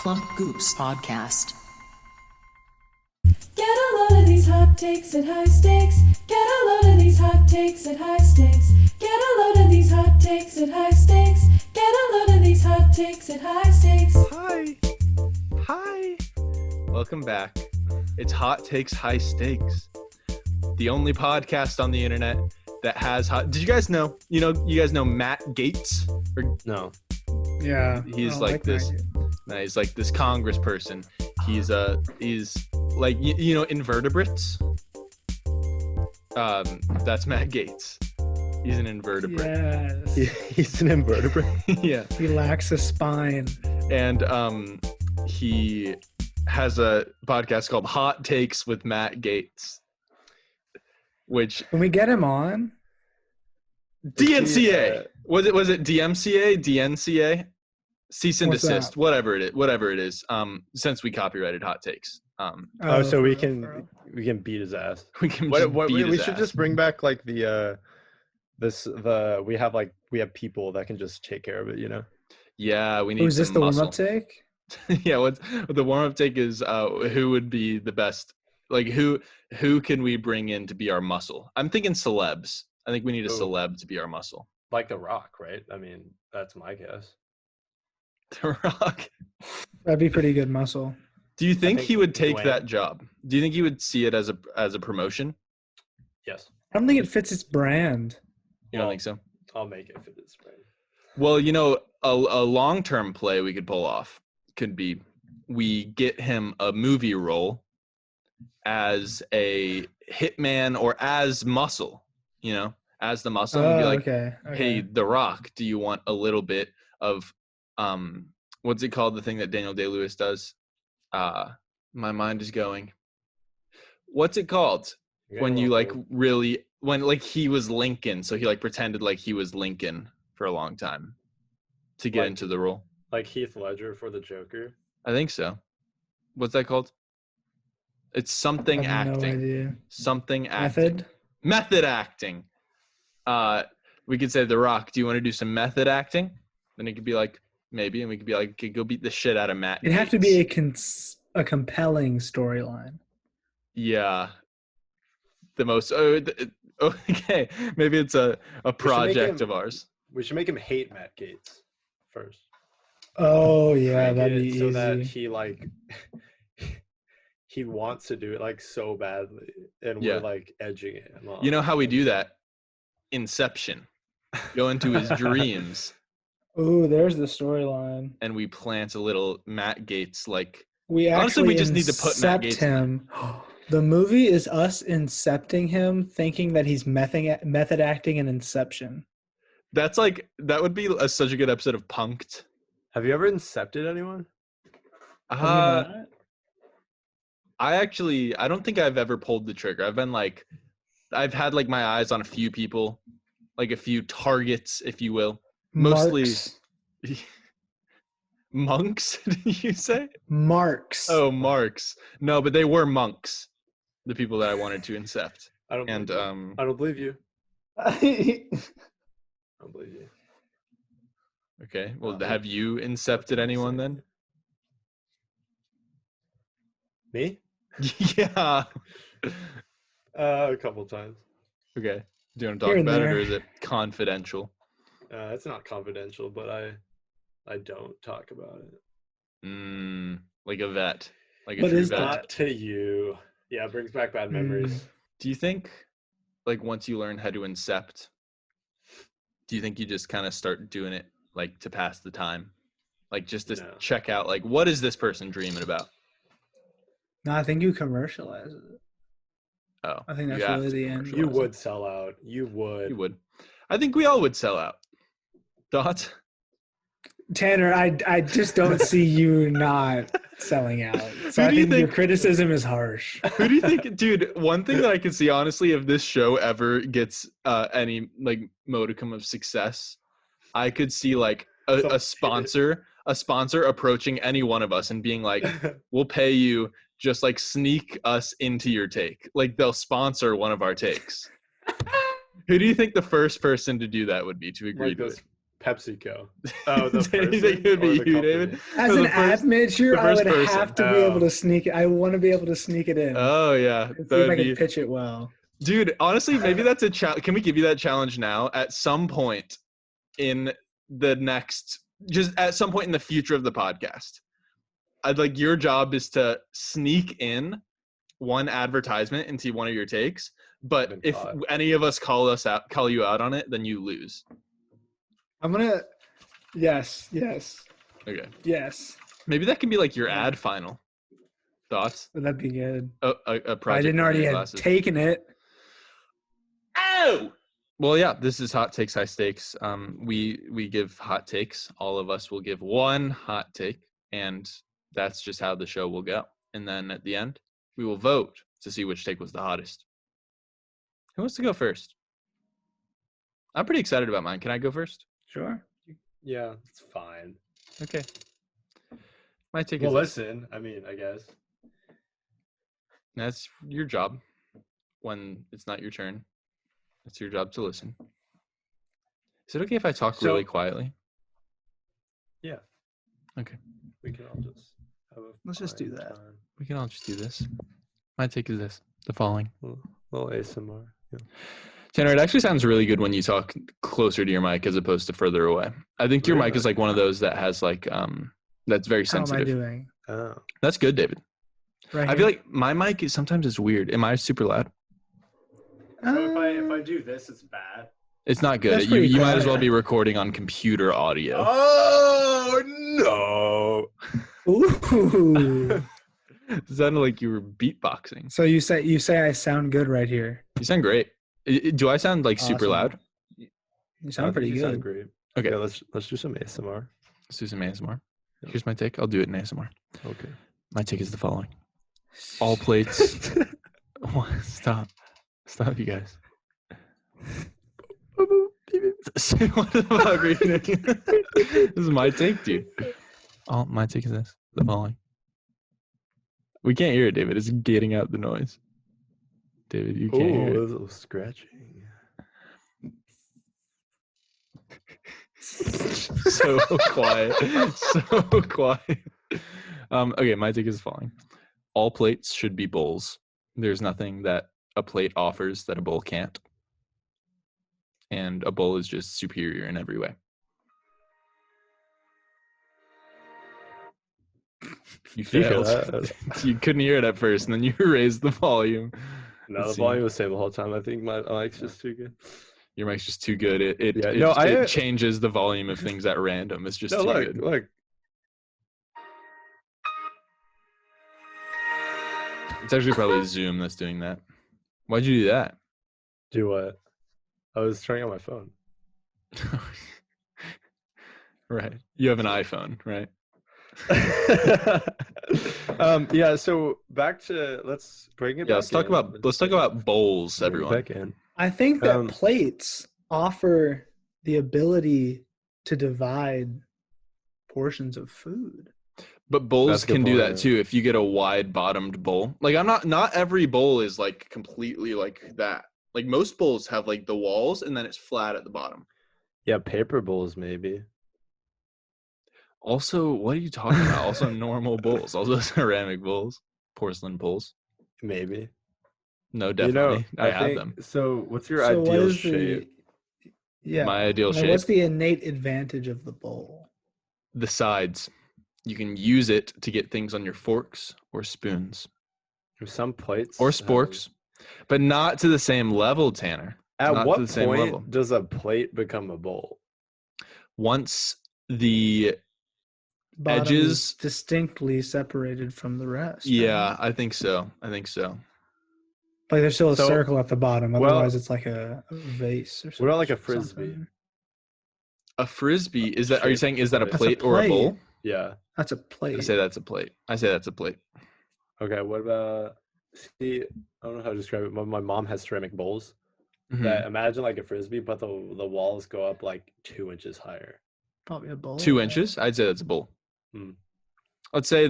Plump Goops Podcast. Get a load of these hot takes at high stakes. Get a load of these hot takes at high stakes. Get a load of these hot takes at high stakes. Get a load of these hot takes at high stakes. Hi. Welcome back. It's Hot Takes High Stakes, the only podcast on the internet that has hot. Did you guys know? You guys know Matt Gaetz? No. Yeah. He's like this. No, he's like this Congress person. He's like invertebrates. That's Matt Gaetz. He's an invertebrate. Yes. He's an invertebrate. Yeah. He lacks a spine. And he has a podcast called Hot Takes with Matt Gaetz, which Can we get him on? DNCA was it DMCA DNCA cease and What's desist that? whatever it is since we copyried Hot Takes So we for can real. we can beat his ass. we can just beat we his should ass. just bring back like we have people that can just take care of it, yeah we need Was this some the muscle. warm-up take? Yeah, what the warm-up take is who would be the best, like who can we bring in to be our muscle? I'm thinking celebs. I think we need a celeb to be our muscle. Like The Rock, right? I mean, that's my guess. The Rock. That'd be pretty good muscle. Do you think think he would take Dwayne. that job? Do you think he would see it as a promotion? Yes. I don't think it fits its brand. You don't think so? I'll make it fit this way. Well, a long-term play we could pull off could be we get him a movie role as a hitman or as muscle, as the muscle. And be like, okay. hey, The Rock, do you want a little bit of what's it called, the thing that Daniel Day-Lewis does? My mind is going. What's it called when you when he was Lincoln, so he like pretended like he was Lincoln for a long time to get into the role? Like Heath Ledger for the Joker. I think so. What's that called? It's something I have no acting. idea. Something acting. Method acting. We could say The Rock, do you want to do some method acting? Then it could be like, maybe, and we could be like, okay, go beat the shit out of Matt. It'd have to be a compelling storyline. Yeah. The most okay. Maybe it's a project of ours. We should make him hate Matt Gaetz first. Oh yeah, Make that'd it be so easy. that he like he wants to do it like so badly, and Yeah. we're like edging it. You know how we do that? Inception. Go into his dreams Ooh, there's the storyline. and we plant a little Matt Gaetz like We Honestly, actually we just need to put Matt incept Gaetz in him. The movie is us incepting him, thinking that he's method acting in Inception. that would be such a good episode of Punked. Have you ever incepted anyone? Have you not? I don't think I've ever pulled the trigger. I've had like my eyes on a few people, like a few targets, if you will. Mostly Marks. monks, did you say? Marks. Oh, marks. No, but they were monks, the people that I wanted to incept. I don't. And believe you. I don't believe you. I don't believe you. okay. Well, have you incepted anyone then? Me? Yeah. A couple times. Okay. Do you want to Here talk and about it, there. or is it confidential? It's not confidential, but I don't talk about it. Like a vet, like a But true is vet. Not to you. Yeah, it brings back bad memories. Do you think, like, once you learn how to incept, do you think you just kind of start doing it, like, to pass the time? Like, just to No. check out, like, what is this person dreaming about? No, I think you commercialize it. Oh, I think you that's have really to the end. commercialize You it. would sell out. You would. You would. I think we all would sell out. Thoughts? Tanner, I just don't see you not selling out. So Who I do you think your think- criticism is harsh. Who do you think, dude? One thing that I could see, honestly, if this show ever gets any like modicum of success, I could see like a sponsor approaching any one of us and being like, "We'll pay you, just like sneak us into your take." Like they'll sponsor one of our takes. Who do you think the first person to do that would be to agree Like to those it? PepsiCo. Oh, the Do you person think it would be or the you, company? David? As No, an the first- ad major, the I first would person. have to be able Oh. to sneak it. I want to be able to sneak it in. Oh yeah, and that see if I would can be. pitch it well. Dude, honestly, maybe that's a challenge. Can we give you that challenge now? At some point in the next, just at some point in the future of the podcast, I'd like your job is to sneak in one advertisement into one of your takes. But Been if caught. any of us call you out on it, then you lose. I'm gonna. Yes. Okay. Yes. Maybe that can be like your Yeah. ad final. Thoughts? Would that be good? A If project. I didn't for already your have glasses. taken it. Oh. Well, yeah. This is Hot Takes, High Stakes. We give hot takes. All of us will give one hot take, and that's just how the show will go. And then at the end, we will vote to see which take was the hottest. Who wants to go first? I'm pretty excited about mine. Can I go first? Sure. Yeah, it's fine. Okay. My take Well, is this. listen. I mean, I guess. That's your job. When it's not your turn, it's your job to listen. Is it okay if I talk So- really quietly? Yeah. Okay. We can all just have a Let's just do fine that. time. We can all just do this. My take is this: the following. Little ASMR. Yeah. Tanner, it actually sounds really good when you talk closer to your mic as opposed to further away. I think your mic is like one of those that has like that's very How am I sensitive. doing? Oh. That's good, David. Right. I feel like my mic is sometimes it's weird. Am I super loud? So if I do this, it's bad. It's not good. That's You pretty might as well quiet. be recording on computer audio. Oh no! Ooh. It sounded like you were beatboxing. So you say I sound good right here. You sound great. Do I sound like super Awesome. loud? You sound pretty You good. sound great. Okay. Yeah, let's do some ASMR. Let's do some ASMR. Here's my take. I'll do it in ASMR. Okay. My take is the following. All plates. Stop, you guys. What the fuck are you doing? This is my take, dude. My take is this. The following. We can't hear it, David. It's getting out the noise. David, you can't hear Oh, it. a little scratching. So quiet. So quiet. Okay, my take is the following. All plates should be bowls. There's nothing that a plate offers that a bowl can't. And a bowl is just superior in every way. You Did you hear failed. that? You couldn't hear it at first, and then you raised the volume. No, Let's the see. volume was the same the whole time. I think my mic's just too good. Your mic's just too good. It Yeah, no, I- changes the volume of things at random. It's just No, too look, good. look. It's actually probably Zoom that's doing that. Why'd you do that? Do what? I was turning on my phone. Right. You have an iPhone, right? Yeah. So back to let's bring it. Yeah, back let's talk about bowls, Bring it everyone. Back in. I think that Um, plates offer the ability to divide portions of food. But bowls That's a good can do that point. too if you get a wide bottomed bowl. Like not every bowl is like completely like that. Like most bowls have like the walls and then it's flat at the bottom. Yeah, paper bowls maybe. Also, what are you talking about? Also normal bowls, also ceramic bowls, porcelain bowls. Maybe. No, definitely. I have think, them. So, what's your So what ideal is shape? Yeah. My ideal Like, shape. what's the innate advantage of the bowl? The sides. You can use it to get things on your forks or spoons Some plates or have- sporks, but not to the same level, Tanner. At Not what to the same point level. does a plate become a bowl? Once the Bottom Edges- is distinctly separated from the rest. right? yeah, I think so. Like there's still a So- circle at the bottom. well- Otherwise, it's like a vase or something. What about like a frisbee? something. A frisbee is that? Are you Shape saying is that a plate. plate That's a or a plate. bowl? Yeah. That's a plate. I say that's a plate. Okay. What about? See, I don't know how to describe it. My mom has ceramic bowls. Mhm. That imagine like a frisbee, but the walls go up like 2 inches higher. Probably a bowl. 2 inches? I'd say that's a bowl. Hmm. Let's say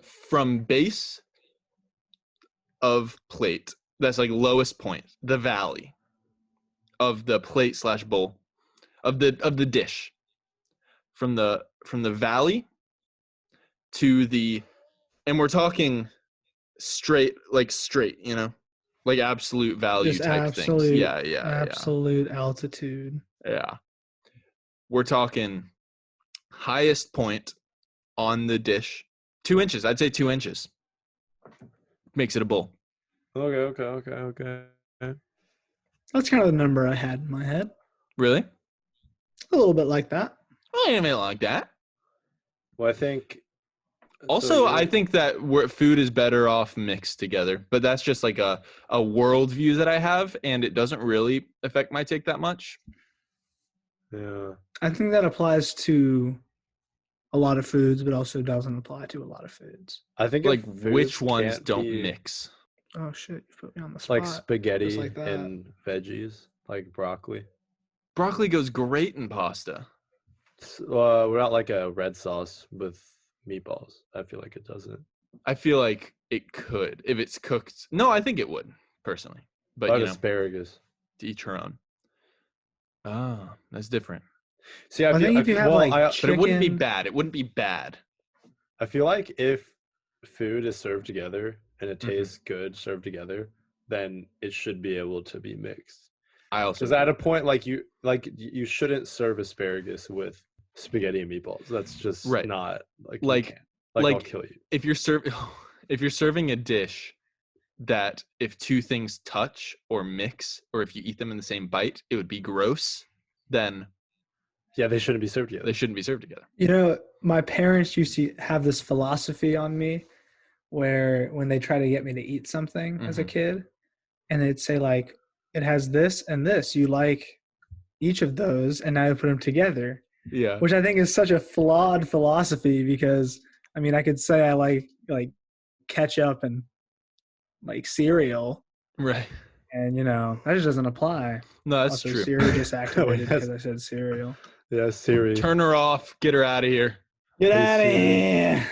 from base of plate, that's like lowest point, the valley of the plate / bowl. of the dish, from the valley to the, and we're talking straight, you know, like absolute value Just type things. absolute altitude. Yeah. We're talking highest point on the dish, 2 inches. I'd say 2 inches makes it a bowl. Okay. That's kind of the number I had in my head. Really? A little bit like that. I ain't mean like that. Well, I think. Also, I think that food is better off mixed together, but that's just like a worldview that I have, and it doesn't really affect my take that much. Yeah. I think that applies to a lot of foods, but also doesn't apply to a lot of foods. I think Like if which foods ones can't don't be, mix? Oh shit! You put me on the spot. like spaghetti Just like that. and veggies, like broccoli. Broccoli goes great in pasta. Without like a red sauce with meatballs, I feel like it doesn't. I feel like it could if it's cooked. No, I think it would personally, but But you know, asparagus. to each her own. Oh, that's different. See, I think if you have like But it wouldn't be chicken- bad. It wouldn't be bad. I feel like if food is served together and it Mhm. tastes good served together, then it should be able to be mixed. I also Because at a point, you shouldn't serve asparagus with spaghetti and meatballs. That's just Right. not you Like- can't. I'll like- kill you. if you're serving a dish that if two things touch or mix, or if you eat them in the same bite, it would be gross, then Yeah, they shouldn't be served together. they shouldn't be served together. You know, my parents used to have this philosophy on me where when they try to get me to eat something as a Mhm. kid, and they'd say like, it has this and this, you like each of those, and now you put them together, Yeah. which I think is such a flawed philosophy because, I mean, I could say I like ketchup and like cereal, Right. and you know, that just doesn't apply. No, that's Also, true. Siri just activated yes. because I said cereal. Yeah, Siri. Turn her off. Get her out of here. Get Hey, out of Siri. here!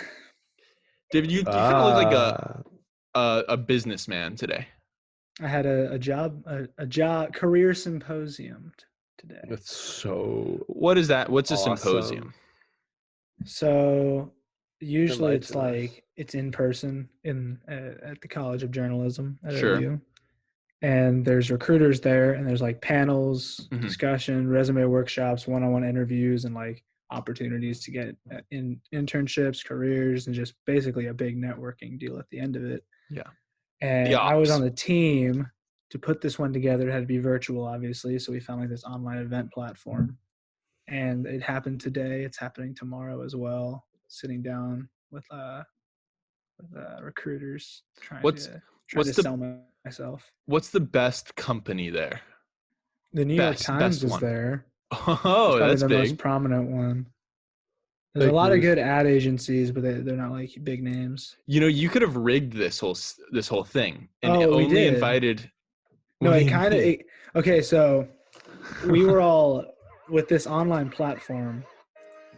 David, you kind of look like Ah, a businessman today. I had a job career symposium today. that's so What is that? What's a awesome. symposium? So usually it's Enlighten us. like it's in person in at the College of Journalism at Sure. OU. And there's recruiters there, and there's like panels, Mhm. discussion, resume workshops, one-on-one interviews, and like opportunities to get in internships, careers, and just basically a big networking deal at the end of it. Yeah. And The I was ops. on the team to put this one together. It had to be virtual, obviously. So we found like this online event platform. And it happened today. It's happening tomorrow as well. Sitting down with recruiters trying What's- to what's the- sell myself. What's the best company there? The New York best Times is one? there. Oh, It's probably that's the big. most prominent one. There's Fake a lot of news. good ad agencies, but they're not like big names. You know, you could have rigged this whole thing and Oh, we only did. invited. No, What do it you kind of. mean? Okay, so we were all with this online platform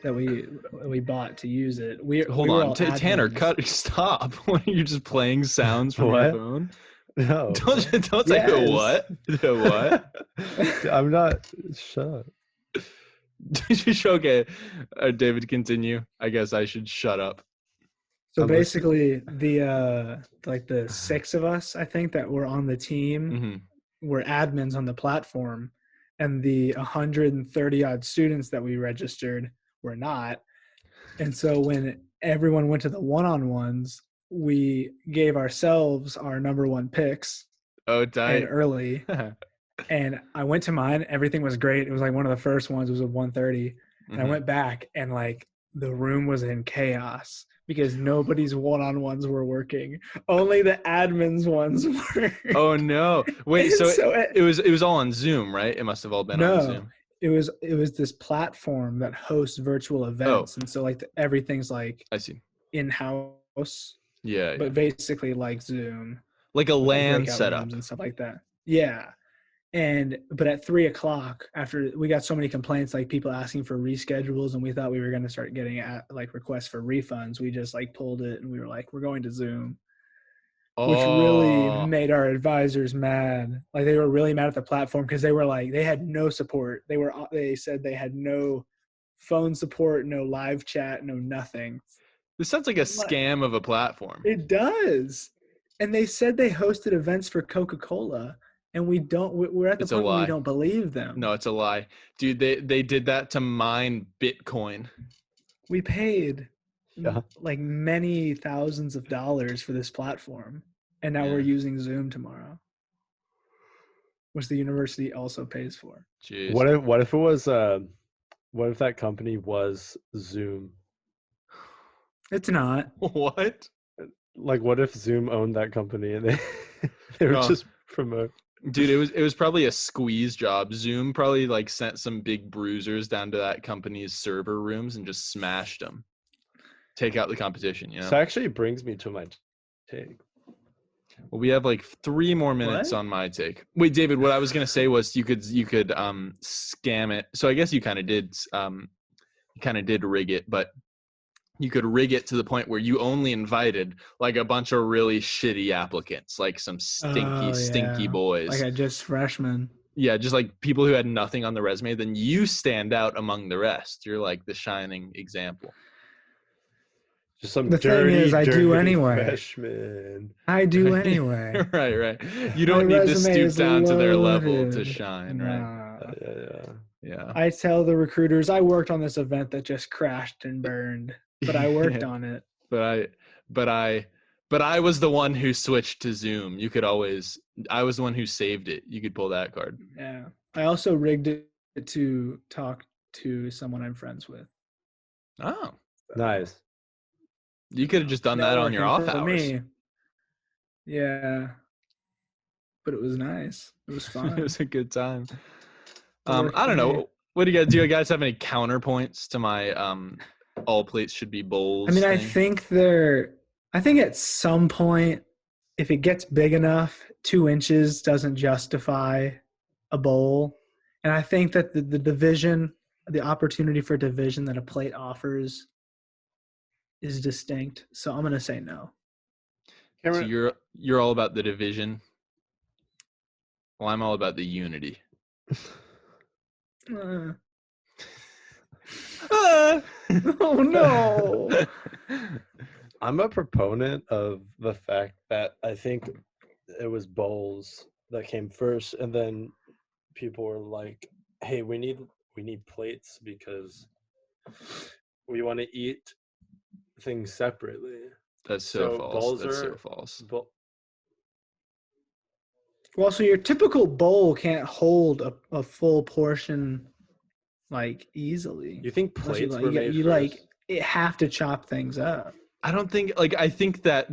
that we bought to use it. Hold we were on, all Tanner, admins. Stop! What are you just playing sounds from your What? phone? no. Don't say Yes. what? What? I'm not. Shut up. Okay, David, continue. I guess I should shut up. So I'm basically, the like the 6 of us, I think, that were on the team Hmm. were admins on the platform, and the 130 odd students that we registered were not. And so when everyone went to the one-on-ones, we gave ourselves our number one picks Oh, and tight. early. And I went to mine. Everything was great. It was like one of the first ones. It was at 1:30. And I Mhm. went back, and like the room was in chaos because nobody's one-on-ones were working. Only the admins ones were. Oh no! Wait, And so it- it was all on Zoom, right? It must have all been on No. Zoom. it was this platform that hosts virtual events, and so like everything's like I see. in-house, Yeah, but yeah. basically like Zoom. Like a with, like, LAN breakout setup. rooms and stuff like that. Yeah. But at 3:00, after we got so many complaints, like people asking for reschedules, and we thought we were going to start getting like requests for refunds, we just like pulled it and we were like, we're going to Zoom. which really Oh, made our advisors mad. Like they were really mad at the platform because they were like they had no support. They said they had no phone support, no live chat, no nothing. this sounds like a I'm like, scam of a platform. it does. And they said they hosted events for Coca-Cola, and we don't. We're at the It's a point where we lie. don't believe them. No, it's a lie. Dude, they did that to mine Bitcoin. We paid Yeah. like many thousands of dollars for this platform, and now we're Yeah. using Zoom tomorrow, which the university also pays for. Jeez. What if it was what if that company was Zoom? It's not. What? Like what if Zoom owned that company and they were No. just promote? Dude, it was probably a squeeze job. Zoom probably like sent some big bruisers down to that company's server rooms and just smashed them. Take out the competition, you know? So actually brings me to my take. Well, we have like 3 more minutes What? on my take. Wait, David, what I was gonna say was you could scam it. So I guess you kind of did rig it, but you could rig it to the point where you only invited like a bunch of really shitty applicants, like some stinky Yeah. boys. Like I just freshman. Yeah, just like people who had nothing on the resume. Then you stand out among the rest. You're like the shining example. Just some The thing dirty, is, I do dirty anyway. freshman. I do anyway. right. You don't My need to resume stoop is down to their level to loaded. shine, right? Nah. Yeah. Yeah. I tell the recruiters I worked on this event that just crashed and burned, but I worked on it. But I was the one who switched to Zoom. I was the one who saved it. You could pull that card. Yeah. I also rigged it to talk to someone I'm friends with. Oh, Nice. you could have just done that on your Networking off for hours. me. Yeah. But it was nice. It was fun. It was a good time. worked I don't for me. know. What do you guys have any counterpoints to my all plates should be bowls? I mean, thing? I think at some point, if it gets big enough, 2 inches doesn't justify a bowl. And I think that the division, the opportunity for division that a plate offers is distinct. So I'm going to say no. So Cameron, you're all about the division. Well, I'm all about the unity. Uh, oh, no. I'm a proponent of the fact that I think it was bowls that came first, and then people were like, "Hey, we need plates because we want to eat things separately." That's so So false. bowls That's so are- false. Well, so your typical bowl can't hold a full portion like easily. You think Unless you, plates like, were you, made you first? like it have to chop things up. I don't think I think that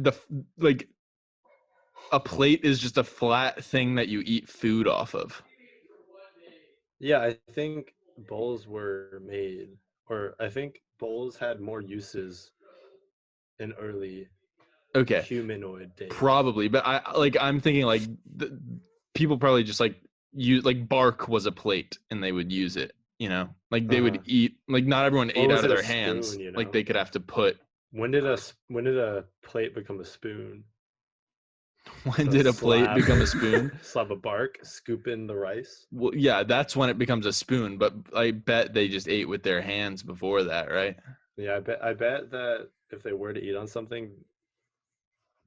a plate is just a flat thing that you eat food off of. Yeah, I think bowls were made, or I think bowls had more uses in early Okay. humanoid days. Probably, but I'm thinking like people probably just like use like bark was a plate and they would use it, you know, like they would eat, like not everyone ate was out of it a their hands, spoon, you like know? they could have to put. When did a plate become a spoon? When So did a plate slab- become a spoon? Slab of bark, scoop in the rice. Well, yeah, that's when it becomes a spoon, but I bet they just ate with their hands before that, right? Yeah, I bet that if they were to eat on something,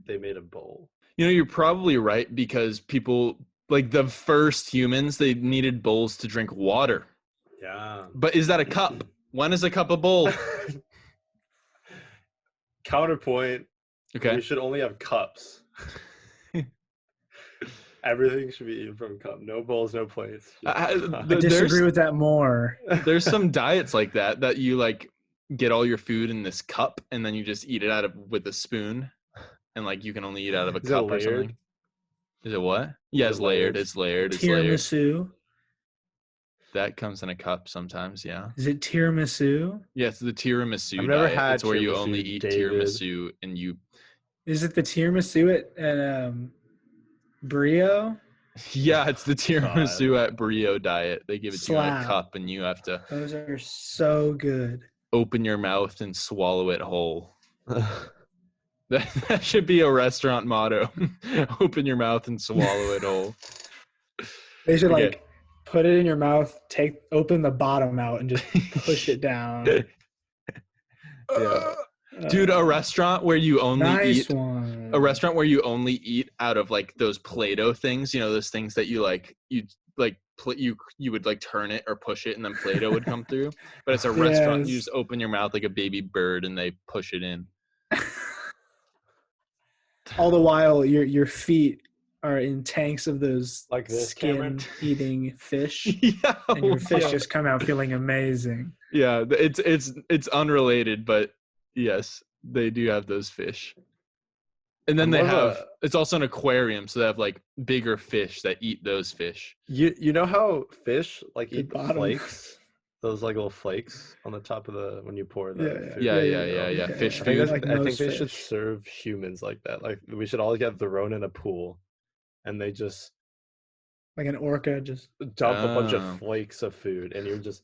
they made a bowl. You know, you're probably right, because people like the first humans, they needed bowls to drink water. Yeah. But is that a cup? When is a cup a bowl? Counterpoint. Okay. We should only have cups. Everything should be eaten from a cup. No bowls, no plates. I There's- disagree with that more. There's some diets like that you like get all your food in this cup and then you just eat it with a spoon, and like you can only eat out of a Is it cup or layered? something. Is it what? Yeah, it's layered. It's layered. It's layered. Tiramisu. That comes in a cup sometimes. Yeah. Is it tiramisu? Yeah, it's the tiramisu I've never diet. had It's where you tiramisu, only eat David. tiramisu and you. Is it the tiramisu at Brio? Yeah, it's the tiramisu at Brio diet. They give it to you in a Slap. cup and you have to Those are so good. open your mouth and swallow it whole. That should be a restaurant motto. Open your mouth and swallow it whole. They should Okay. like put it in your mouth, open the bottom out, and just push it down. Yeah. Dude, a restaurant where you only Nice eat one. a restaurant where you only eat out of like those Play-Doh things, you know, those things that you would like turn it or push it and then Play-Doh would come through. But it's a restaurant, you Yes. just open your mouth like a baby bird and they push it in. All the while, your feet are in tanks of those Like this, Cameron? skin-eating fish, Yeah. and your fish wow. just come out feeling amazing. Yeah, it's unrelated, but yes, they do have those fish. And then I'm they more of have it's also an aquarium, so they have like bigger fish that eat those fish. You know how fish like The eat bottom. flakes? Those like little flakes on the top of the when you pour the Yeah, food. Yeah. Fish I think, food. Like I think most they should fish. serve humans like that. Like we should all get thrown in a pool, and they just Like an orca, just dump a bunch Oh. of flakes of food, and you're just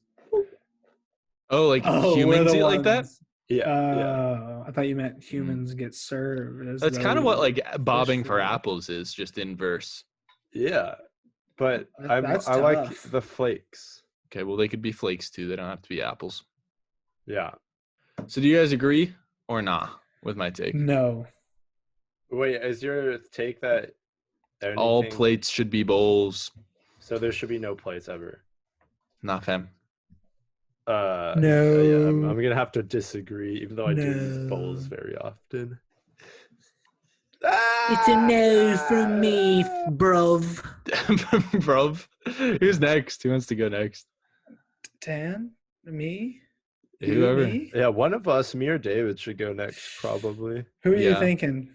Oh, like we're humans the eat like that? ones. yeah. I thought you meant humans get served. As That's kind of though what like bobbing fish for food. apples is, just inverse. Yeah, but That's I like tough. the flakes. Okay, well they could be flakes too. They don't have to be apples. Yeah. So do you guys agree or nah with my take? No. Wait, is your take that All anything- plates should be bowls. So there should be no plates ever. Nah, fam. Yeah, No. I'm gonna have to disagree, even though I do use bowls No. very often. It's a no from me, bruv. Bruv. Who's next? Who wants to go next? Tan? Me? You, Whoever. me? Yeah, one of us, me or David, should go next, probably. Who are you Yeah. thinking?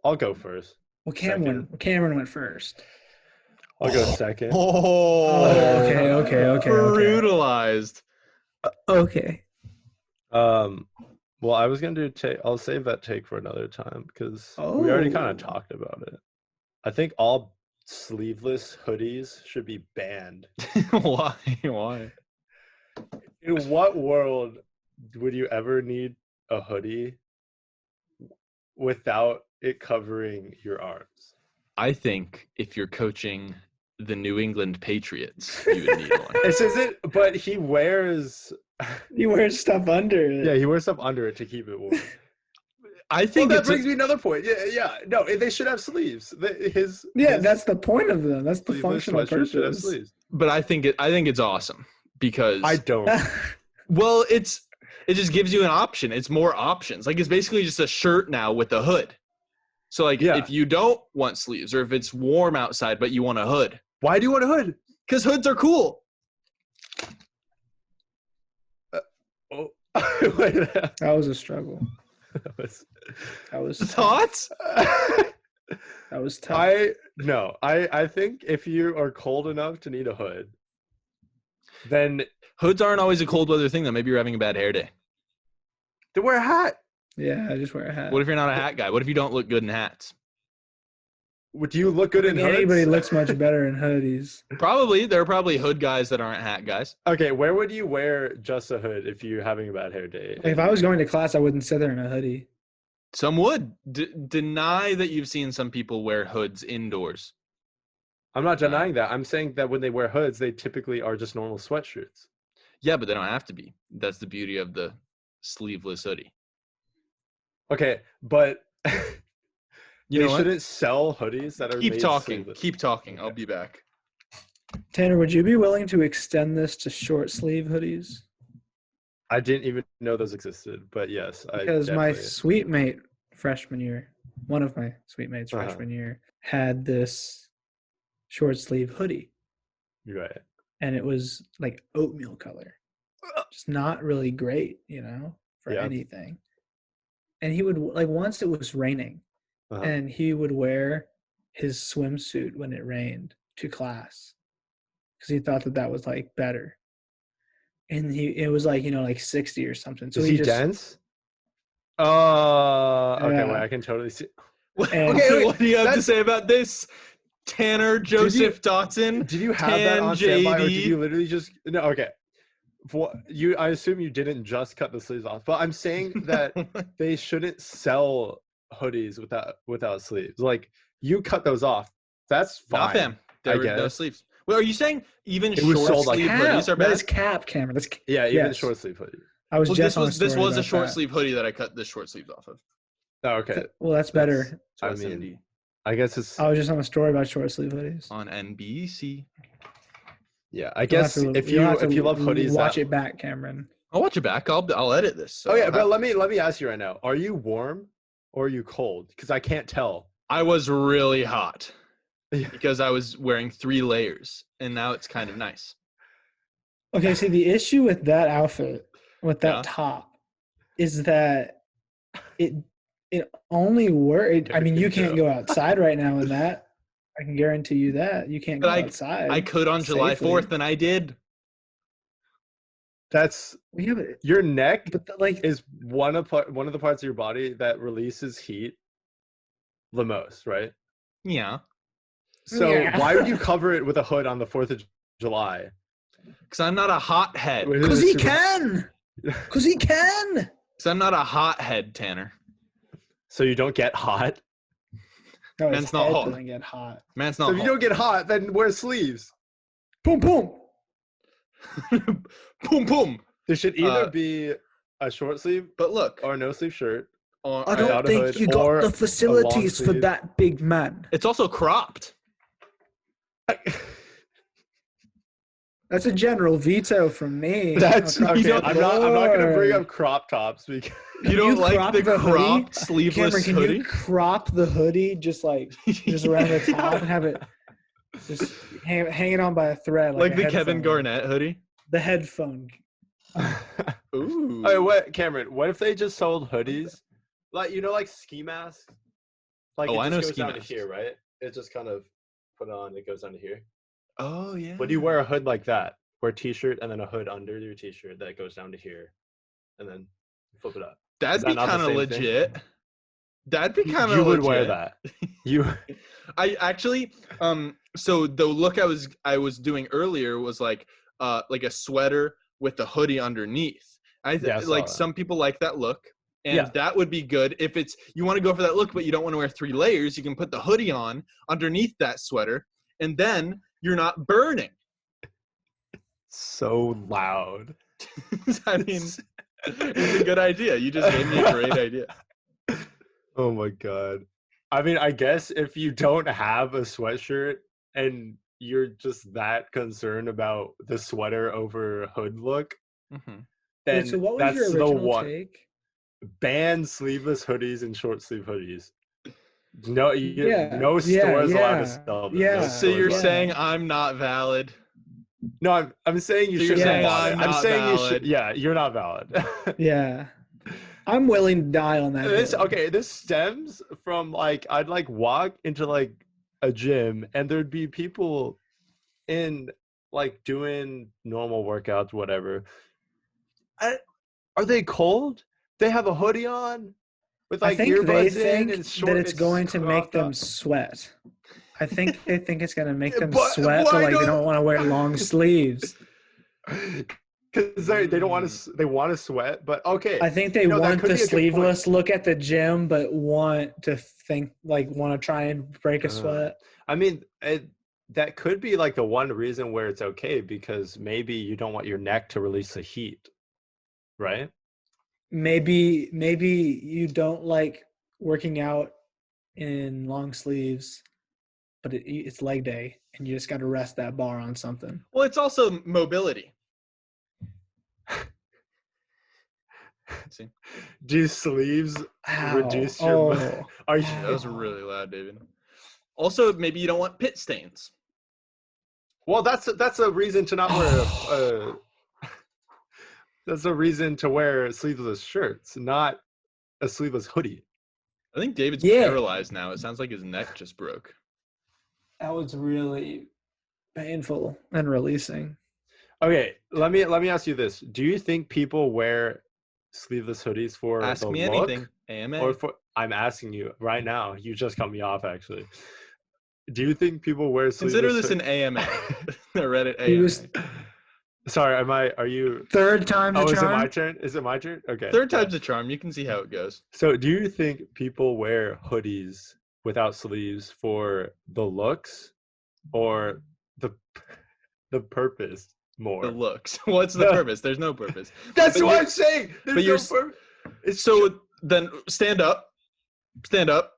I'll go first. Well, Cameron went first. I'll go second. Oh, Okay. brutalized. Okay. Well, I was gonna do take. I'll save that take for another time because we already kind of Oh. talked about it. I think all sleeveless hoodies should be banned. Why? Why? In what world would you ever need a hoodie without it covering your arms? I think if you're coaching the New England Patriots, you would need one. This isn't, but he wears. You wear stuff under it. Yeah, he wears stuff under it to keep it warm. I think that it's brings me another point. Yeah. No, they should have sleeves. His That's the point of them. That's the sleeveless functional sweatshirt should have purpose. sleeves. but I think it's awesome because I don't. well, it just gives you an option. It's more options. Like it's basically just a shirt now with a hood. So like Yeah. if you don't want sleeves or if it's warm outside but you want a hood, Why do you want a hood? because hoods are cool. Oh, wait. That was a struggle. That was- That was tough. Thoughts? That was tough. I think if you are cold enough to need a hood, then Hoods aren't always a cold weather thing though. Maybe you're having a bad hair day. wear a hat. Yeah, I just wear a hat. What if you're not a hat guy? What if you don't look good in hats? Would you look good in hoods? Anybody looks much better in hoodies. Probably. There are probably hood guys that aren't hat guys. Okay, where would you wear just a hood if you're having a bad hair day? Like, if I was going to class, I wouldn't sit there in a hoodie. Some would deny that you've seen some people wear hoods indoors. I'm not denying that. I'm saying that when they wear hoods, they typically are just normal sweatshirts. Yeah, but they don't have to be. That's the beauty of the sleeveless hoodie. Okay, but You they know what? shouldn't sell hoodies that are Keep made talking. sleeveless. Keep talking. I'll be back. Tanner, would you be willing to extend this to short sleeve hoodies? I didn't even know those existed, but yes, Because my definitely- suite mate freshman year, one of my suite mates Uh-huh. freshman year, had this short sleeve hoodie, You're right. and it was like oatmeal color, just not really great, for Yeah. anything. And he would like once it was raining, Uh-huh. and he would wear his swimsuit when it rained to class because he thought that was like better. And it was like like 60 or something. So Is he he just dense? Okay, Yeah. wait, I can totally see. And- Okay, wait, what do you have to that's- say about this? Tanner Joseph Dotson. Did you have that Tan on standby, or did JD? you literally just no? Okay, I assume you didn't just cut the sleeves off, but I'm saying that they shouldn't sell hoodies without sleeves. Like you cut those off. That's fine. Not fam. There I were no guess. sleeves. Well, are you saying even It was short sold like sleeve Cap. hoodies are That is bad? cap, Cameron. That's Yeah, even yes. short sleeve hoodies. I was Well, just this was a short sleeve. sleeve hoodie that I cut the short sleeves off of. Oh, okay. Well, that's better. So I SMD mean, I guess it's I was just on a story about short sleeve hoodies. on NBC. yeah. I You don't guess have to- if don't you have to love hoodies, watch that, it back, Cameron. I'll watch it back. I'll edit this. So oh yeah, but let me ask you right now: are you warm or are you cold? Because I can't tell. I was really hot because I was wearing 3 layers, and now it's kind of nice. Okay, see the issue with that outfit, with that Yeah. top, is that it only works. I mean, you can't go outside right now in that. I can guarantee you that you can't go But outside. I could on July safely. 4th, and I did. That's Yeah, but your neck like is one of the parts of your body that releases heat the most, right? Yeah, So Yeah. why would you cover it with a hood on the 4th of July? because I'm not a hothead. because he can, because he can. Because I'm not a hothead, Tanner. So you don't get hot. No, Man's his not head hot. doesn't get hot. Man's So not if you don't get hot, then wear sleeves. Boom, boom. boom, boom. There should either Uh, be a short sleeve But look, or a no sleeve shirt. on, I without don't a think hood you or got the a facilities for long-sleeve. that big man. it's also cropped. That's a general veto from me. That's across okay. the I'm not going to bring board. up crop tops because You don't like crop the hoodie? cropped sleeveless Cameron, can hoodie? you crop the hoodie just around the top and have it just hanging on by a thread, like a the Kevin headphone? Garnett hoodie? The headphone. Ooh. Hey, what, Cameron? What if they just sold hoodies, like like ski masks? Like Oh, it I just know goes ski down masks. to here, right? It just kind of put on. It goes down to here. Oh yeah. But do you wear a hood like that? Wear a t-shirt and then a hood under your t-shirt that goes down to here, and then flip it up. That'd that be not the kind of same thing? legit. That'd be kind of You legit. would wear that. You. I actually so the look I was doing earlier was like a sweater with the hoodie underneath. Yeah, I saw like that. some people like that look, and Yeah. that would be good if it's you want to go for that look but you don't want to wear 3 layers. You can put the hoodie on underneath that sweater, and then you're not burning. So loud. I mean, it's a good idea. You just gave me a great idea. Oh my god. I mean, I guess if you don't have a sweatshirt and you're just that concerned about the sweater over hood look, Mhm. then Wait, so what was that's your the original one. take? Ban sleeveless hoodies and short sleeve hoodies. No, Yeah, no yeah, stores allowed yeah, to sell them. yeah. No So stores you're allowed. Yeah. saying I'm not valid? No, I'm saying you So you're shouldn't saying bother. I'm I'm not saying you valid. should. Yeah, you're not valid. Yeah, I'm willing to die on that. This hill. okay. This stems from I'd walk into a gym and there'd be people in doing normal workouts, whatever. Are they cold? They have a hoodie on with I think they earbuds think in and short. that it's going to make cropped them up. sweat. I think they think it's going to make them But sweat, why but they don't- don't want to wear long sleeves. Because they don't want to. They want to sweat, but okay. I think they No, that want could the be a good point. sleeveless look at the gym, but want to think want to try and break a sweat. I mean, that could be the one reason where it's okay, because maybe you don't want your neck to release the heat, right? Maybe you don't like working out in long sleeves, but it's leg day and you just got to rest that bar on something. Well, it's also mobility. See, Do sleeves Ow. reduce your? Oh. Are you? that was really loud, David. Also, maybe you don't want pit stains. Well, that's a reason to not wear. That's a reason to wear sleeveless shirts, not a sleeveless hoodie. I think David's Yeah. paralyzed now. It sounds like his neck just broke. That was really painful and releasing. Okay, let me ask you this: do you think people wear sleeveless hoodies for Ask the me look, anything. AMA. or for? I'm asking you right now. You just cut me off, actually. Do you think people wear sleeveless? Consider this an AMA. The Reddit AMA. He was Sorry, are you? Third time the Oh, is it my charm. turn? Is it my turn? Okay. Third yeah. time's a charm. You can see how it goes. So, do you think people wear hoodies without sleeves for the looks or the the purpose more? The looks. What's the purpose? There's no purpose. That's But what you're- I'm saying. There's but no you're purpose. It's So then stand up. Stand up.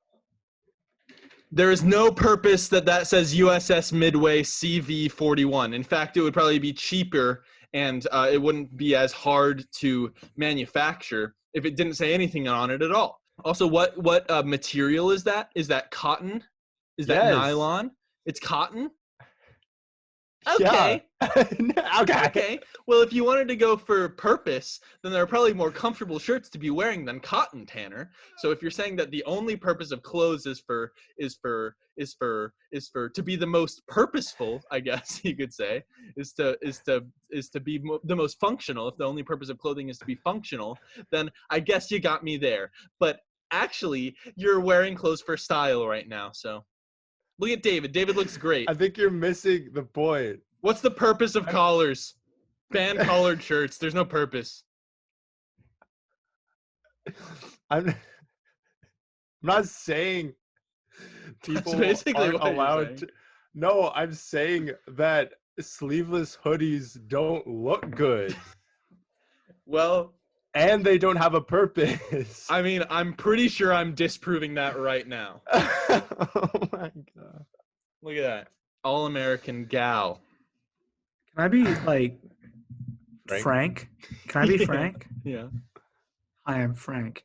There is no purpose that says USS Midway CV-41. In fact, it would probably be cheaper and it wouldn't be as hard to manufacture if it didn't say anything on it at all. Also, what material is that? Is that cotton? Is that Yes. nylon? It's cotton? Yeah. Okay. Okay. Well, if you wanted to go for purpose, then there are probably more comfortable shirts to be wearing than cotton, Tanner. So if you're saying that the only purpose of clothes is to be the most purposeful, I guess you could say, is to be the most functional. If the only purpose of clothing is to be functional, then I guess you got me there. But actually, you're wearing clothes for style right now, so. Look at David. David looks great. I think you're missing the point. What's the purpose of collars? Ban collared shirts. There's no purpose. I'm not saying people basically aren't what you're allowed saying. to. No, I'm saying that sleeveless hoodies don't look good Well, and they don't have a purpose. I mean, I'm pretty sure I'm disproving that right now. Oh my god. Look at that. All-American gal. Can I be like Frank? Frank? Can I be Yeah. Frank? Yeah. I am Frank.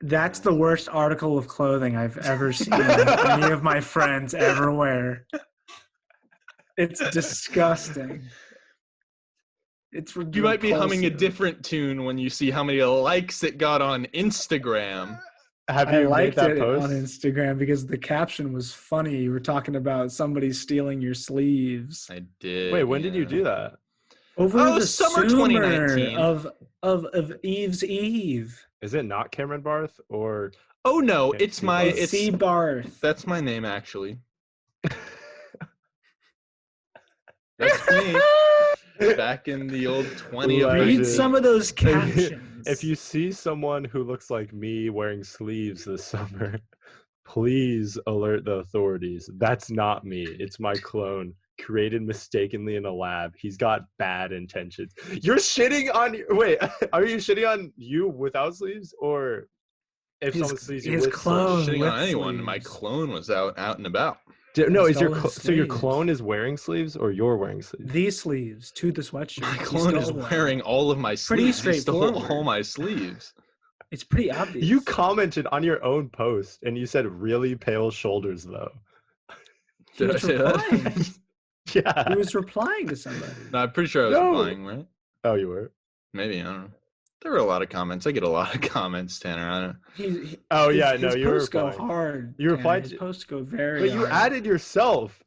That's the worst article of clothing I've ever seen any of my friends ever wear. It's disgusting. It's You might be humming a repulsive. different tune when you see how many likes it got on Instagram. Have I you made liked that it post? on Instagram because the caption was funny. You were talking about somebody stealing your sleeves I did. Wait, when did you yeah. do that? over Oh, the summer summer 2019. of Eve's Eve. Is it not Cameron Barth or Oh no, Can't it's see my Barth. it's C. Barth. that's my name actually. That's me. Back in the old 20 of Legend. Read 19. some of those captions. if you see someone who looks like me wearing sleeves this summer, please alert the authorities. That's not me. It's my clone, created mistakenly in a lab. He's got bad intentions. You're shitting on. Wait, are you shitting on you without sleeves, or if His- someone sees you his with clone. sleeves? Shitting on with anyone. My sleeves. clone was out and about. No, He is your stole his so your sleeves. clone is wearing sleeves, or you're wearing sleeves? These sleeves to the sweatshirt. My He clone is stole them. wearing all of my Pretty sleeves. He stole straightforward. all my sleeves. It's pretty obvious. You commented on your own post, and you said really pale shoulders, though. He Did I was say replying. that? Yeah. He was replying to somebody. No, I'm pretty sure I was No. replying, right? Oh, you were. Maybe, I don't know. There were a lot of comments. I get a lot of comments, Tanner. I don't He, Oh, yeah, his no, you were posts go replying. hard. You replied His to- posts go very But you hard. added yourself.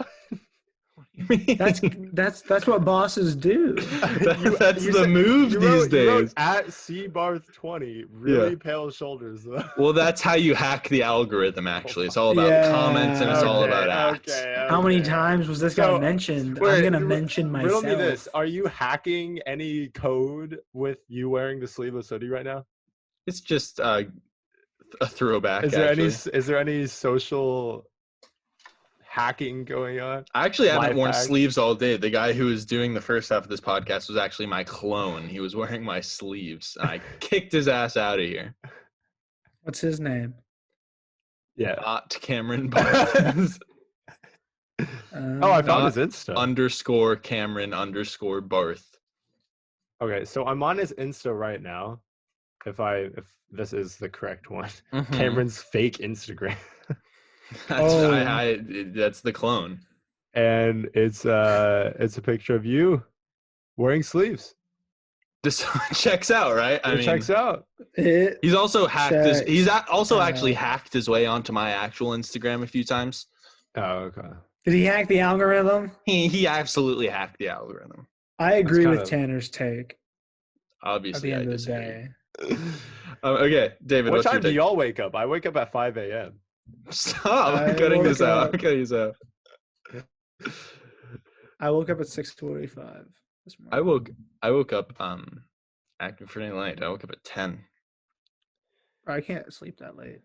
That's what bosses do. That's You the said- move you these wrote, You wrote days. at cbarth20, really Yeah. pale shoulders, though. Well, that's how you hack the algorithm, actually. It's all about Yeah. comments and it's all Okay, about ads. okay, How many okay. times was this So, guy mentioned? Wait, I'm gonna you- mention Riddle myself. me this: are you hacking any code with you wearing the sleeveless hoodie right now? It's just a throwback, Is there actually. is there any social hacking going on? I actually haven't life worn hack? sleeves all day. The guy who was doing the first half of this podcast was actually my clone. He was wearing my sleeves, and I kicked his ass out of here. What's his name? Yeah. Not Cameron Barnes. Oh, I found his Insta. _ Cameron _ Barth. Okay, so I'm on his Insta right now. If this is the correct one, Mhm. Cameron's fake Instagram, That's, Oh. that's the clone. and it's a picture of you wearing sleeves. This checks out, right? I It mean, checks out. It, he's also hacked his. Checks He's also out. actually hacked his way onto my actual Instagram a few times. Oh, okay. did he hack the algorithm? He absolutely hacked the algorithm. I agree kind with of- Tanner's take. At Obviously, the I end of the disagree. day, Okay, David, What what's your time do take? y'all wake up? I wake up at 5 a.m. Stop! I I'm cutting this woke out. up- I'm cutting this out. I woke up at 6:45. this I morning. woke up acting pretty late. I woke up at 10. I can't sleep that late.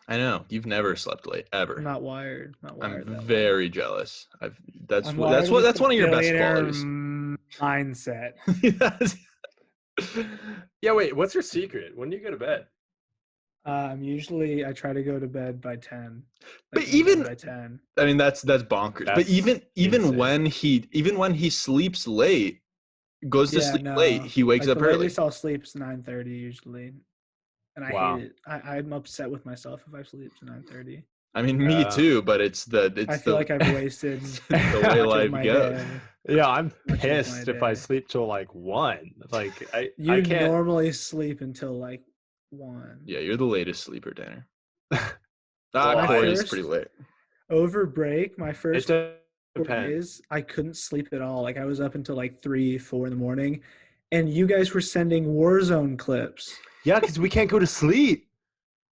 I know you've never slept late ever. I'm not wired. Not I'm wired that way. very jealous. That's I'm what wired with that's the one of your best billionaire qualities. mindset. Yes. Yeah, wait, what's your secret? When do you go to bed? I try to go to bed by 10. But in bed even by 10. I mean that's bonkers. But That's even insane. when he sleeps late, goes to Yeah, sleep no. late, he wakes Like up the early. latest I'll sleep is 9:30 usually, and I Wow. hate it. I'm upset with myself if I sleep to 9:30. I mean, me too, but it's I feel like I've wasted the way much of life my goes. day. Yeah, I'm Much of my pissed if I day. sleep till like 1. Like I You can't. normally sleep until like 1. Yeah, you're the latest sleeper, Tanner. Well, Corey's first- pretty late. Over break, my It first 4 depends. days, I couldn't sleep at all. Like I was up until like 3, 4 in the morning, and you guys were sending Warzone clips Yeah, because we can't go to sleep.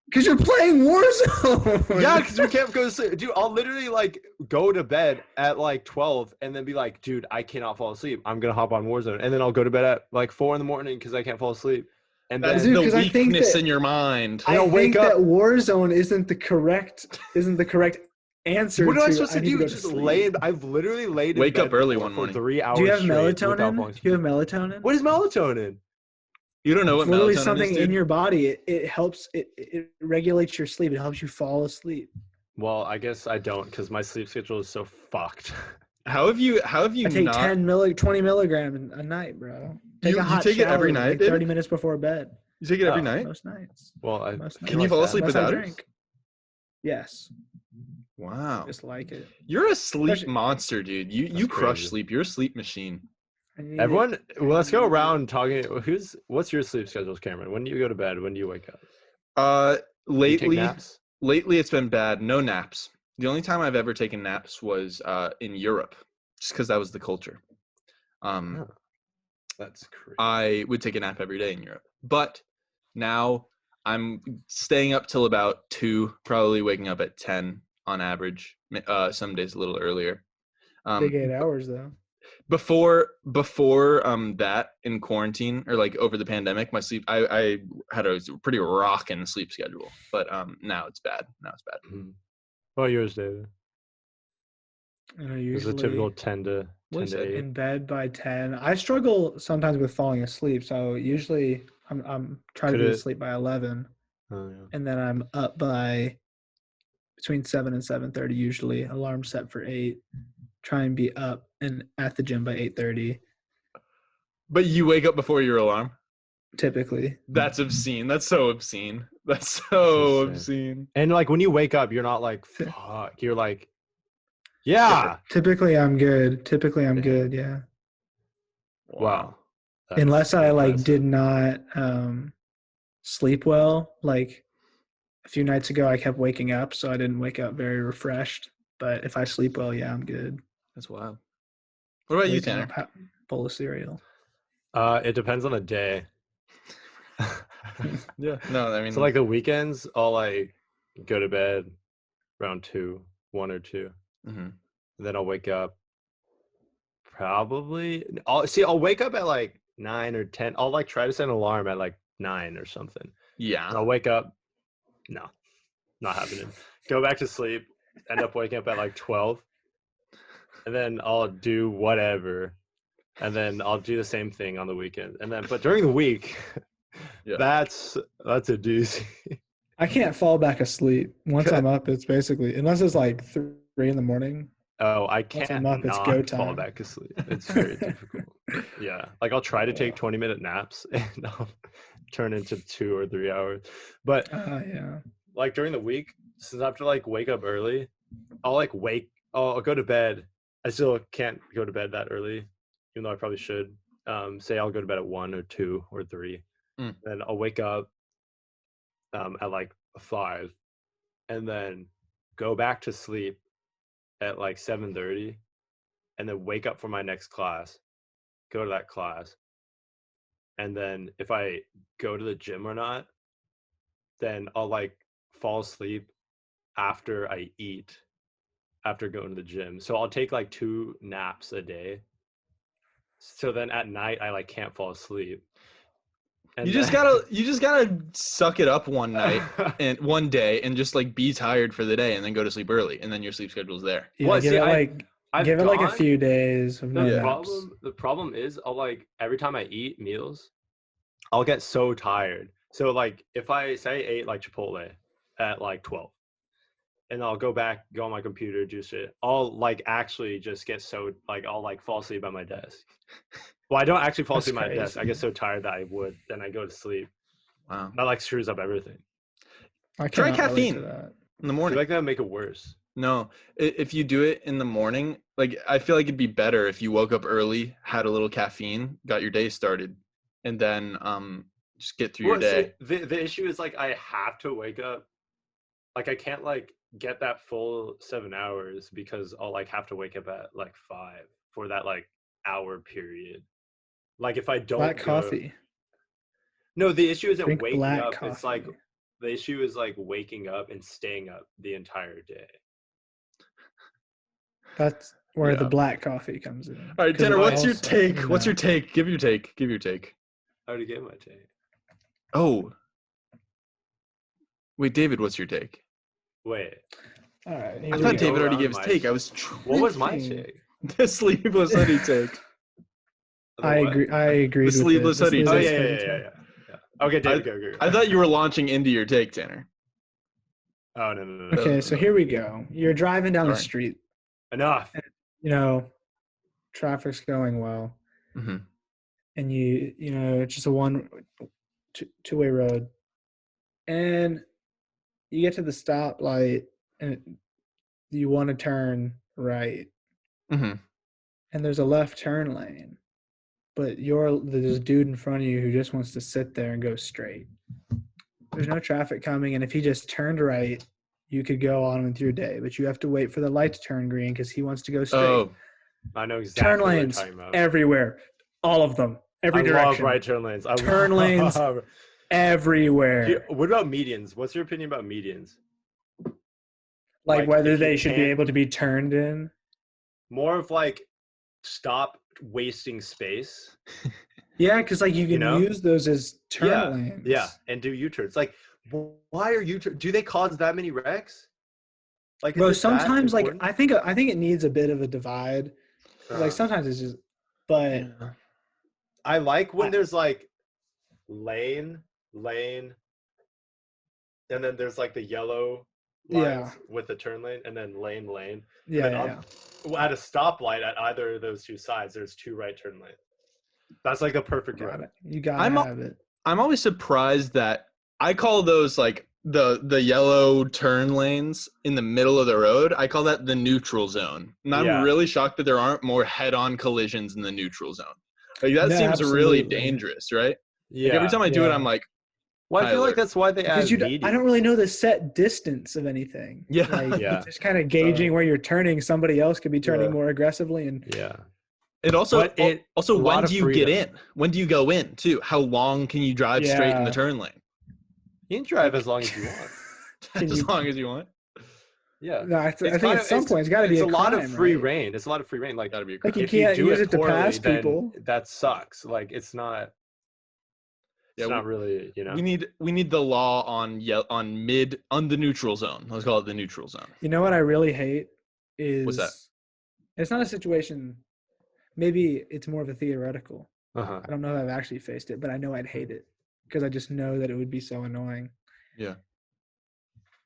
because you're playing Warzone. Yeah, because we can't go to sleep. Dude, I'll literally like go to bed at like 12 and then be like, dude, I cannot fall asleep. I'm going to hop on Warzone. And then I'll go to bed at like 4 in the morning because I can't fall asleep. And That's then Dude, the 'cause I think weakness that- in your mind. I I'll wake think that up- Warzone isn't the correct answer. what am I to, supposed to need do? go to Just sleep. lay in. I've literally laid in Wake bed up early before one for morning. 3 hours. Do you have straight without melatonin? falling Do you have asleep. melatonin? What is melatonin? You don't know what It's literally melatonin something is, in dude? your body. It helps. It regulates your sleep. It helps you fall asleep. Well, I guess I don't because my sleep schedule is so fucked. How have you I take not 20 milligram a night, bro. Take You- a you hot take it every shower, night, like David? 30 minutes before bed. you take it every Oh, night? Most nights. Well, I Most feel Can you like fall that. asleep Unless I without it? drink. Yes. Wow. Just like it. You're a sleep Especially- monster, dude. You That's crush crazy. sleep. You're a sleep machine. I need Everyone, it. well, let's go around talking. What's your sleep schedules, Cameron? When do you go to bed? When do you wake up? Do you take Lately naps? it's been bad. No naps. The only time I've ever taken naps was in Europe, just because that was the culture. Oh, that's crazy. I would take a nap every day in Europe, but now I'm staying up till about 2, probably waking up at 10 on average. Some days a little earlier. Big 8 hours though. Before that in quarantine or like over the pandemic, my sleep I had a pretty rockin' sleep schedule, but now it's bad. Mhm. Well, yours, David. And I It's a usually typical 10 to What 10 is to it? 8. in bed by 10. I struggle sometimes with falling asleep, so usually I'm trying to Could go to it- sleep by 11, Oh, yeah. and then I'm up by between 7 and 7:30 usually. Alarm set for 8. Try and be up and at the gym by 8:30 But you wake up before your alarm? typically. That's obscene. That's so obscene. That's so That's insane. obscene. And like when you wake up, you're not like, fuck. You're like, yeah. Typically I'm good. Yeah. Good, yeah. Wow. Unless I like impressive. did not sleep well. Like a few nights ago I kept waking up, so I didn't wake up very refreshed. But if I sleep well, yeah, I'm good. That's wild. What about you, Waking Tanner? up, bowl of cereal. It depends on the day. Yeah. No, I mean So like the weekends, I'll like go to bed around 1 or 2. mhm. Then I'll wake up probably I'll wake up at like 9 or 10. I'll like try to set an alarm at like 9 or something. And Yeah. I'll wake up. No, not happening. Go back to sleep. End up waking up at like 12. And then I'll do whatever. And then I'll do the same thing on the weekend. And then but during the week, Yeah. that's a doozy. I can't fall back asleep. Once I'm up, it's basically unless it's like 3 in the morning. Oh, I I'm can't up, it's not go fall time. back asleep. It's very difficult. Yeah. Like I'll try to take 20-minute naps and I'll turn into 2 or 3 hours. But Yeah. like during the week, since I have to like wake up early, I'll go to bed. I still can't go to bed that early, even though I probably should. Say I'll go to bed at 1 or 2 or 3. Mm. Then I'll wake up at like 5 and then go back to sleep at like 7:30 and then wake up for my next class, go to that class. And then if I go to the gym or not, then I'll like fall asleep after I eat, after going to the gym. So I'll take like 2 naps a day. So then at night I like can't fall asleep. And You just gotta suck it up one night and one day and just like be tired for the day and then go to sleep early and then your sleep schedule's there. Yeah, Well, give see, it I've give it like a gone- few days of no The naps. problem is I'll like every time I eat meals, I'll get so tired. So like if I say I ate like Chipotle at like 12 and I'll go on my computer, do shit, I'll like actually just get so like I'll like fall asleep at my desk. Well, I don't actually fall That's asleep at my desk. I crazy. get so tired that I would, then I go to sleep. Wow. That like screws up everything. I Try cannot relate to caffeine. that. In the I morning. feel like that would make it worse. No, if you do it in the morning, like I feel like it'd be better if you woke up early, had a little caffeine, got your day started, and then just get through your day. See, the issue is like I have to wake up. Like I can't like get that full 7 hours because I'll like have to wake up at like 5 for that like hour period. Like if I don't Black go- coffee. No, the issue isn't Drink waking black up. It's like coffee. the issue is like waking up and staying up the entire day. That's where the Yeah. black coffee comes in. All right, 'Cause Tanner, it what's your also, take? you What's know, your take? Give your take. Give your take. I already gave my take. Oh. Wait, David, what's your take? Wait, All right. I here we thought go. David already around gave his my take. I shit. was what was my Drinking. take? the sleeveless hoodie take. The I what? agree. I agreed with sleeveless it. The hoodie Oh take. yeah, sleeveless yeah, hoodie yeah, take. yeah. Okay, David, go. I thought you were launching into your take, Tanner. Oh no. Okay, so here we go. You're driving down the Sorry. street. Enough. You know, traffic's going well, Mm-hmm. and you know it's just a two-way road, and you get to the stoplight, and you want to turn right, Mm-hmm. and there's a left turn lane, but there's a dude in front of you who just wants to sit there and go straight. There's no traffic coming, and if he just turned right, you could go on with your day, but you have to wait for the light to turn green because he wants to go straight. Oh, I know exactly Turn what you're lanes talking about. everywhere, all of them, every I direction, love right turn lanes. I Turn lanes love- everywhere. What about medians? What's your opinion about medians? Like like, whether if you they should be can't- able to be turned in. More of like stop wasting space. Yeah, because like you can know? use those as turn yeah, lanes. yeah, and do U-turns. Like, why are U-turns? Do they cause that many wrecks? Like, Bro, is it that sometimes like important? I think it needs a bit of a divide. Like sometimes it's just, but I like when I- there's like lane, and then there's like the yellow lines Yeah. with the turn lane, and then lane. yeah, And yeah, then at a stoplight at either of those two sides, there's two right turn lanes. That's like the perfect got road. it. You gotta I'm a- have it. I'm always surprised that I call those like the yellow turn lanes in the middle of the road. I call that the neutral zone. And I'm Yeah. really shocked that there aren't more head-on collisions in the neutral zone. Like that No, seems really absolutely. dangerous, right? Yeah. Like every time I do it, Yeah. I'm like, well, I feel Tyler. like that's why they add Because I don't really medians. know the set distance of anything. Yeah. Like, Yeah. just kind of gauging where you're turning. Somebody else could be turning Yeah. more aggressively, and Yeah. it also But it- also a lot when of do you get freedom. in? When do you go in too? How long can you drive straight in the Yeah. turn lane? You can drive as long as you want. Can as you- long as you want. Yeah. no, I think kind at of- some point it's got to be it's a a lot of crime, free right? reign. It's a lot of free reign. Like, Gotta be a Like, you if you can't do use it it to poorly, pass then people. that sucks. Like, it's not. It's Yeah, not really, you know. We need the law on the neutral zone. Let's call it the neutral zone. You know what I really hate is What's that? It's not a situation. Maybe it's more of a theoretical. Uh-huh. I don't know if I've actually faced it, but I know I'd hate it because I just know that it would be so annoying. Yeah.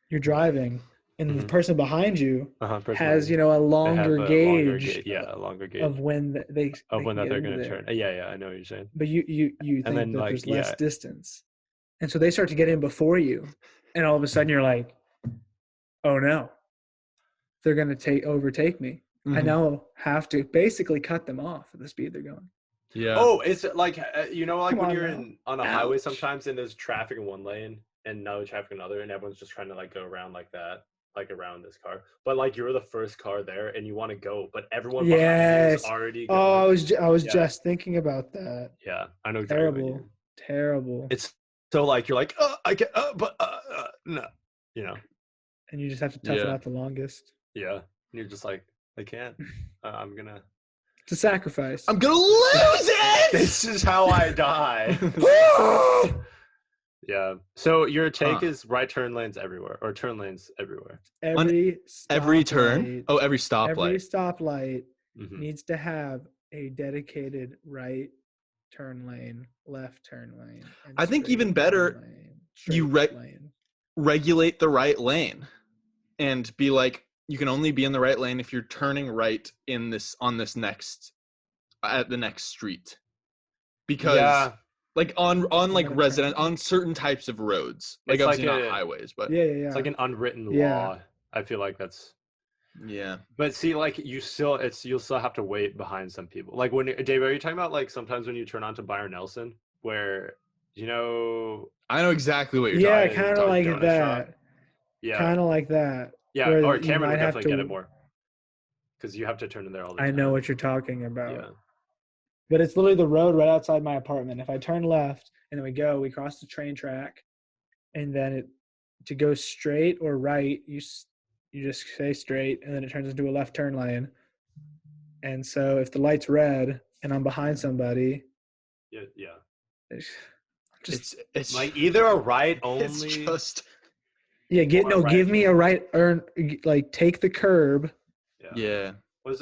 You're driving, and the Mhm. person behind you Uh-huh. has, personally. you know, a They have longer a gauge yeah, a longer gauge of when they of when that can they're get going into to there. turn. Yeah, I know what you're saying. But you think then, that like, there's less yeah. distance, and so they start to get in before you, and all of a sudden you're like, "Oh no, they're going to overtake me." I Mhm. now have to basically cut them off at the speed they're going. Yeah. Oh, it's like you know, like Come when on you're now. on a highway Ouch. sometimes, and there's traffic in one lane and no traffic in another, and everyone's just trying to like go around like that, like around this car. But like you're the first car there, and you want to go, but everyone behind you is Yes. already Oh, I going. was Yeah. just thinking about that. Yeah, I know exactly. What you Terrible, mean. terrible. It's so like you're like, I get, but no, you know, And you just have to tough it Yeah. out the longest. yeah. And you're just like, I can't. I'm gonna. To sacrifice. I'm gonna lose it. This is how I die. Yeah. So your take is right turn lanes everywhere, or turn lanes everywhere. Every Every turn. stoplight- Oh, every stoplight. Every stoplight Mhm. needs to have a dedicated right turn lane, left turn lane. And I think straight even turn better, lane, you straight lane. regulate the right lane, and be like, you can only be in the right lane if you're turning right in this on this next at the next street, because Yeah. like on like gonna resident turn. on certain types of roads, like It's like obviously not a- highways, but Yeah. It's like an unwritten Yeah. law. I feel like that's. yeah. But see, like you'll still have to wait behind some people. Like when Dave, are you talking about like sometimes when you turn onto Byron Nelson, where I know exactly what you're Yeah, talking kind of Donut like shop. that. yeah, Kind of like that. yeah, where or you Cameron would might have definitely get to- it more because you have to turn in there all the I time. know what you're talking about. Yeah, But it's literally the road right outside my apartment. If I turn left and then we cross the train track, and then to go straight or right, you just stay straight, and then it turns into a left turn lane. And so if the light's red and I'm behind somebody, yeah. it's just it's Like either a right it's only. just give me a right like take the curb. yeah.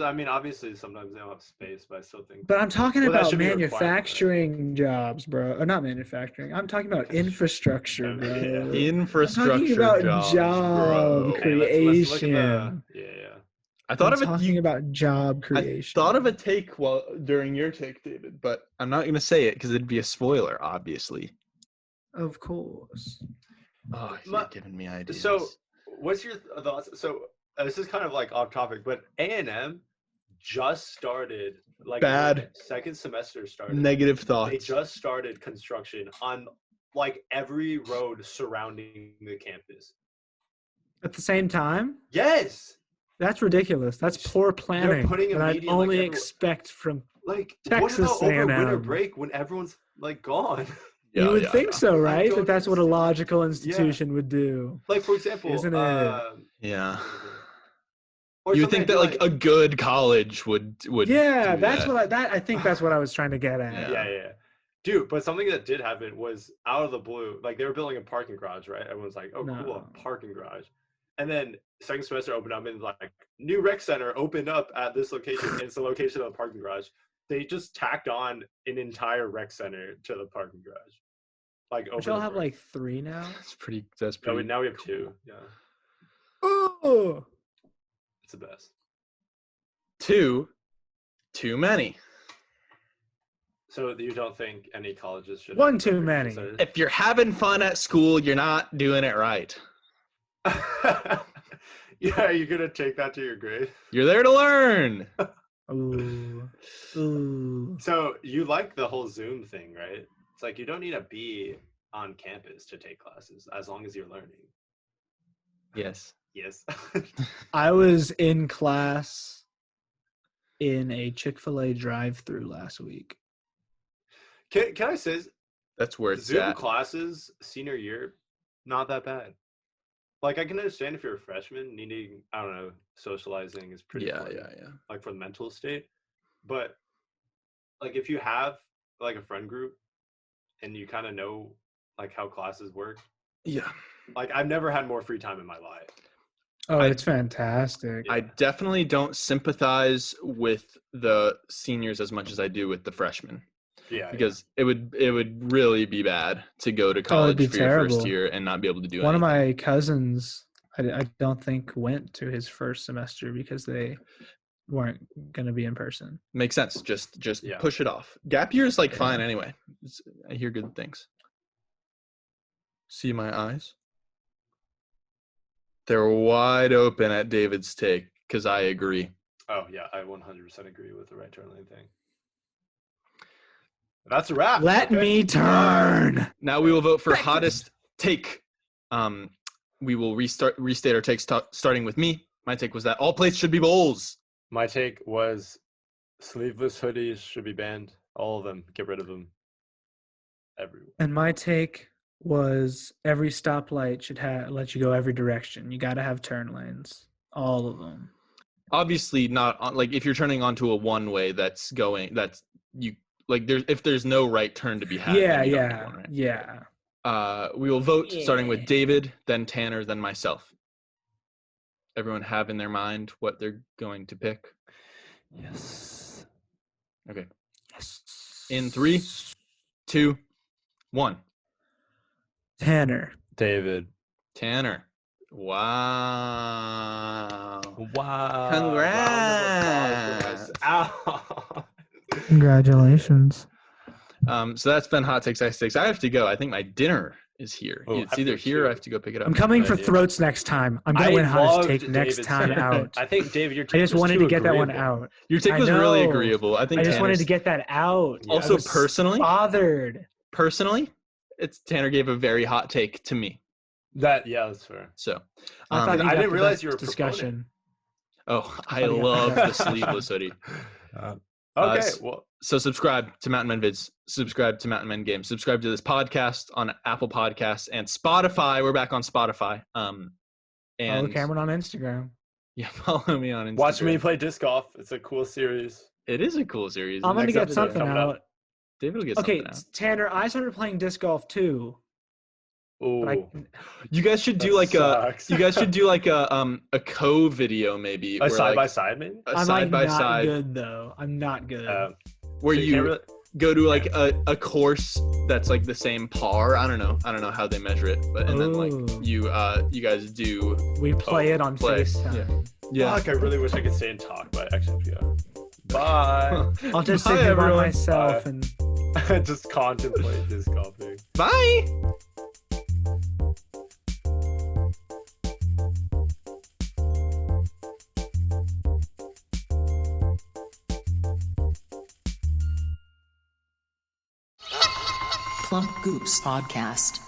I mean, obviously sometimes they don't have space, but I still think. But I'm talking Well, that about should be a requirement, right? manufacturing jobs, bro. Or not manufacturing. I'm talking about infrastructure, bro. Yeah. Infrastructure I'm talking about jobs, job bro. Okay, let's look at creation. yeah. I thought I'm of talking it. about job I creation. thought of a take during your take, David, but I'm not gonna say it because it'd be a spoiler, obviously. Of course. Oh, My- you're giving me ideas. So, what's your thoughts? So, this is kind of like off topic, but A&M just started, like Bad. second semester started. Negative They thoughts. just started construction on like every road surrounding the campus. At the same time, Yes, that's ridiculous. That's poor planning. putting a that I'd median, like, only everywhere. expect from. like Texas what about over winter A&M. break when everyone's like gone? You would think so, right? don't That's what a understand. logical institution would do. Like for example, Isn't it? Yeah. or You would think something that like a good college would Yeah, do that's that. I think that's what I was trying to get at. Yeah. yeah. Dude, but something that did happen was out of the blue, like they were building a parking garage, right? Everyone's like, oh, cool, No. a parking garage. And then second semester opened up and like new rec center opened up at this location. And it's the location of the parking garage. They just tacked on an entire rec center to the parking garage. Like over Which I'll the have break. like 3 now. That's No, pretty now we have two. Yeah. Oh, It's the best. too many. So you don't think any colleges should One have too rec many. centers? If you're having fun at school, you're not doing it right. Yeah, you're gonna take that to your grade. You're there to learn. ooh. So you like the whole Zoom thing, right? It's like you don't need to be on campus to take classes as long as you're learning. Yes. Yes. I was in class in a Chick-fil-A drive-through last week. Can I say That's where it's Zoom at. classes senior year, not that bad. Like I can understand if you're a freshman needing, I don't know, socializing is pretty Yeah. important, like for the mental state. But like if you have like a friend group and you kind of know like how classes work, Yeah. like I've never had more free time in my life. Oh, it's fantastic. I definitely don't sympathize with the seniors as much as I do with the freshmen, Yeah. because it would really be bad to go to it'd college be for your first terrible. year and not be able to do One of anything. my cousins, I don't think went to his first semester because they weren't going to be in person. Makes sense. Just Yeah. push it off. Gap year is like Yeah. fine anyway. I hear good things. See my eyes? They're wide open at David's take because I agree. Oh yeah, I 100% agree with the right turn lane thing. That's a wrap. Let Okay. me turn. Now we will vote for Breakfast. hottest take. We will restate our takes, starting with me. My take was that all plates should be bowls. My take was sleeveless hoodies should be banned. All of them. Get rid of them. Everyone. And my take was every stoplight should let you go every direction. You got to have turn lanes, all of them. obviously not on, like if you're turning onto a one way that's you like if there's no right turn to be had. Yeah, then you don't need yeah, one, right? yeah. We will vote starting with David, then Tanner, then myself. Everyone have in their mind what they're going to pick? Yes. Okay. Yes. In 3, 2, 1. Tanner. David. Tanner. Wow. Wow. Congrats. Ow. Congratulations. So that's been Hot Takes, Ice Takes. I have to go. I think my dinner is here. Oh, It's I either have to here or too. I have to go pick it up. I'm coming Good for idea. throats next time. I'm gonna win Hottest Take next time out. I think David, your I take just was wanted too to get that one agreeable. out. Your take I was really know. agreeable. I think I just wanted to Tanner's- get that out. Yeah. Also, I was personally, bothered. it's Tanner gave a very hot take to me. That's fair. So, I thought you I got didn't the realize best you were a discussion. oh, I thought you got love the the best sleeveless hoodie. Okay, well, So subscribe to Mountain Men Vids, subscribe to Mountain Men Games, subscribe to this podcast on Apple Podcasts and Spotify. We're back on Spotify. Follow And Cameron on Instagram. yeah, follow me on Instagram. watch me play disc golf. It's a cool series. It is a cool series. I'm gonna Next get episode something coming out. up. David will get Okay, something out. Tanner, I started playing disc golf too. Ooh. But I, You guys should do That like sucks. you guys should do like a co-video maybe. A where, side like, by side, maybe. a I'm side like by not side good though. I'm not good. where so you you can't really- go to like a course that's like the same par. I don't know how they measure it, but and then like Ooh. you guys do We play it on play. FaceTime. yeah. Fuck, I really wish I could stay and talk, but I actually have to go. Bye. I'll just Bye, sit here by everyone. myself Bye. and Just contemplate disc golfing. Bye. Plump Goops Podcast.